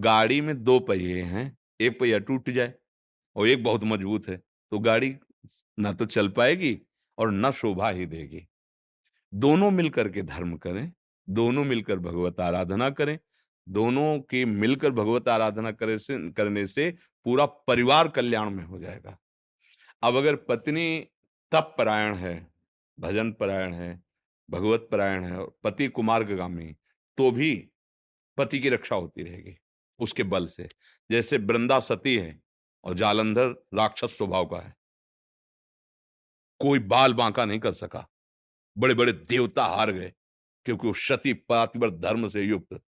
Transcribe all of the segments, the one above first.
गाड़ी में 2 पहिए हैं, एक पहिया टूट जाए और एक बहुत मजबूत है, तो गाड़ी ना तो चल पाएगी और ना शोभा ही देगी। दोनों मिलकर के धर्म करें, दोनों मिलकर भगवत आराधना करें, दोनों की मिलकर भगवत आराधना करने से पूरा परिवार कल्याण में हो जाएगा। अब अगर पत्नी तप परायण है, भजन परायण है, भगवत परायण है और पति कुमार्गगामी, तो भी पति की रक्षा होती रहेगी, उसके बल से। जैसे वृंदा सती है और जालंधर राक्षस स्वभाव का है, कोई बाल बांका नहीं कर सका। बड़े-बड़े देवता हार गए, क्योंकि वो सती पतिव्रत धर्म से युक्त,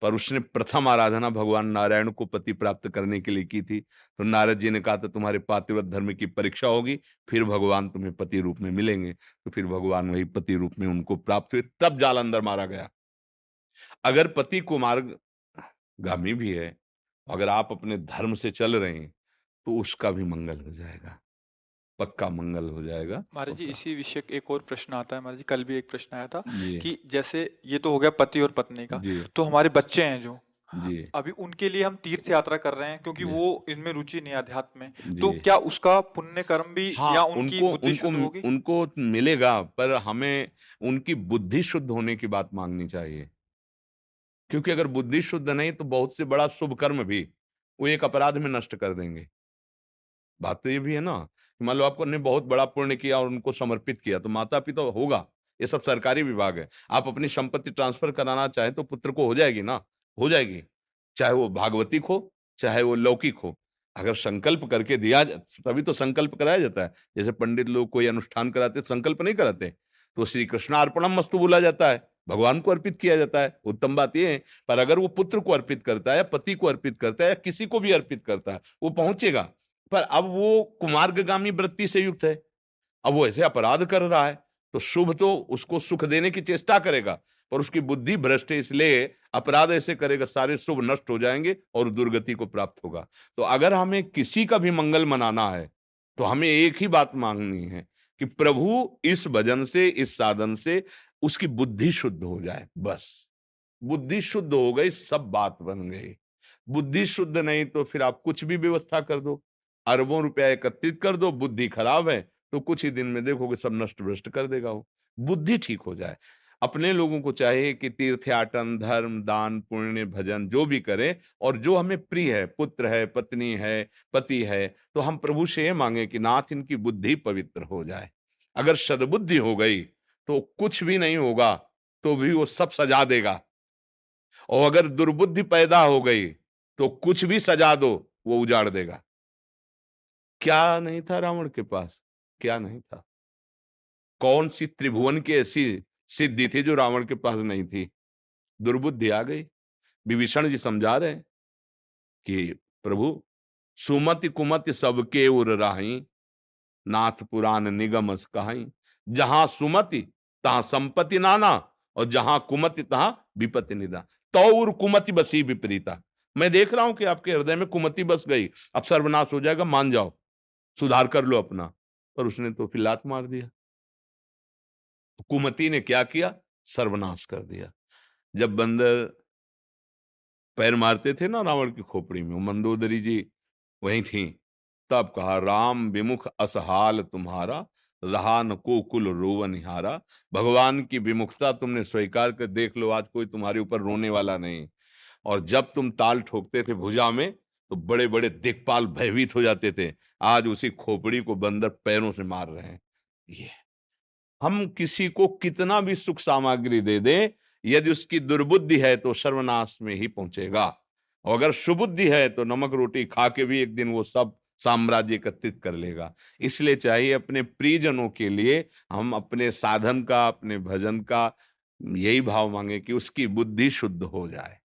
पर उसने प्रथम आराधना भगवान नारायण को पति प्राप्त करने के लिए की थी। तो नारद जी ने कहा था तुम्हारे पातिव्रत धर्म की परीक्षा होगी, फिर भगवान तुम्हें पति रूप में मिलेंगे। तो फिर भगवान वही पति रूप में उनको प्राप्त हुए, तब जालंधर मारा गया। अगर पति कुमार्गगामी भी है, अगर आप अपने धर्म से चल रहे हैं, तो उसका भी मंगल हो जाएगा, पक्का मंगल हो जाएगा। महाराज जी, पक्का। इसी विषय एक और प्रश्न आता है महाराज जी। कल भी एक प्रश्न आया था जी, कि जैसे ये तो हो गया पति और पत्नी का, जी, तो हमारे बच्चे हैं जो, जी, अभी उनके लिए हम तीर्थ यात्रा कर रहे हैं क्योंकि जी, वो इनमें रुचि नहीं है अध्यात्म में, जी। तो क्या उसका पुण्य कर्म भी हाँ, या उनकी उनको बुद्धि उनको शुद्ध होगी? उनको मिलेगा, पर हमें उनकी बुद्धि शुद्ध होने की बात माँगनी चाहिए। क्योंकि अगर बुद्धि शुद्ध नहीं, तो बहुत से बड़ा शुभ कर्म भी वो एक अपराध में नष्ट कर देंगे। बात तो ये भी है ना, कि मान लो आपने बहुत बड़ा पुण्य किया और उनको समर्पित किया, तो माता-पिता होगा, ये सब सरकारी विभाग है। आप अपनी संपत्ति ट्रांसफ़र कराना चाहें, तो पुत्र को हो जाएगी ना, हो जाएगी। चाहे वो भागवतिक हो, चाहे वो लौकिक हो। अगर संकल्प करके दिया ज तभी तो संकल्प कराया जाता है। जैसे पंडित लोग कोई अनुष्ठान कराते हैं, संकल्प नहीं कराते। तो श्री कृष्णार्पणमस्तु बोला जाता है, भगवान को अर्पित किया जाता है। उत्तम बात ये है, पर अगर वो पुत्र को अर्पित करता है या पति को अर्पित करता है या किसी को भी अर्पित करता है, वो पहुँचेगा। पर अब वो कुमार्गगामी वृत्ति से युक्त है। अब वो ऐसे अपराध कर रहा है, तो शुभ तो उसको सुख देने की चेष्टा करेगा, पर उसकी बुद्धि भ्रष्ट है, इसलिए अपराध ऐसे करेगा, सारे शुभ नष्ट हो जाएँगे और दुर्गति को प्राप्त होगा। तो अगर हमें किसी का भी मंगल मनाना है, तो हमें एक ही बात माँगनी है कि प्रभु इस भजन से, इस साधन से उसकी बुद्धि शुद्ध हो जाए, बस। बुद्धि शुद्ध हो गई, सब बात बन गई। बुद्धि शुद्ध नहीं तो फिर आप कुछ भी व्यवस्था कर दो, अरबों रुपया एकत्रित कर दो, बुद्धि खराब है, तो कुछ ही दिन में देखोगे सब नष्ट-भ्रष्ट कर देगा वो। बुद्धि ठीक हो जाए। अपने लोगों को चाहिए कि तीर्थयाटन, धर्म, दान, पुण्य, भजन जो भी करें और जो हमें प्रिय है, पुत्र है, पत्नी है, पति है, तो हम प्रभु से ये माँगे कि नाथ इनकी बुद्धि पवित्र हो जाए। अगर सद्बुद्धि हो गई, तो कुछ भी नहीं होगा, तो भी वो सब सजा देगा। और अगर दुर्बुद्धि पैदा हो गई, तो कुछ भी सजा दो, वो उजाड़ देगा। क्या नहीं था रावण के पास? क्या नहीं था? कौन-सी त्रिभुवन की ऐसी सिद्धि थी जो रावण के पास नहीं थी? दुर्बुद्धि आ गई। विभीषण जी समझा रहे हैं कि प्रभु सुमति कुमति सबके उर राहीं, नाथ पुराण निगम अस कहाहीं। जहाँ सुमति तहाँ संपत्ति नाना और जहाँ कुमति तहाँ विपत्ति निदा। तौर कुमति बसी विपरीता। मैं देख रहा हूं कि आपके हृदय में कुमति बस गई, अब सर्वनाश हो जाएगा, मान जाओ, सुधार कर लो अपना। पर उसने तो फिर लात मार दिया। कुमति ने क्या किया? सर्वनाश कर दिया। जब बंदर पैर मारते थे ना रावण की खोपड़ी में, वो मंदोदरी जी वहीं थीं। तब कहा राम विमुख असहाल तुम्हारा, रहा न को कुल रोवनिहारा। भगवान की विमुखता तुमने स्वीकार कर देख लो, आज कोई तुम्हारे ऊपर रोने वाला नहीं। और जब तुम ताल ठोकते थे भुजा में, तो बड़े-बड़े दिक्पाल भयभीत हो जाते थे। आज उसी खोपड़ी को बंदर पैरों से मार रहे हैं। ये हम किसी को कितना भी सुख सामग्री दे दें, यदि उसकी दुर्बुद्धि है तो सर्वनाश में ही पहुंचेगा। और अगर सुबुद्धि है तो नमक रोटी खा के भी एक दिन वो सब साम्राज्य एकत्रित कर लेगा। इसलिए चाहिए अपने प्रियजनों के लिए हम अपने साधन का, अपने भजन का यही भाव मांगे कि उसकी बुद्धि शुद्ध हो जाए।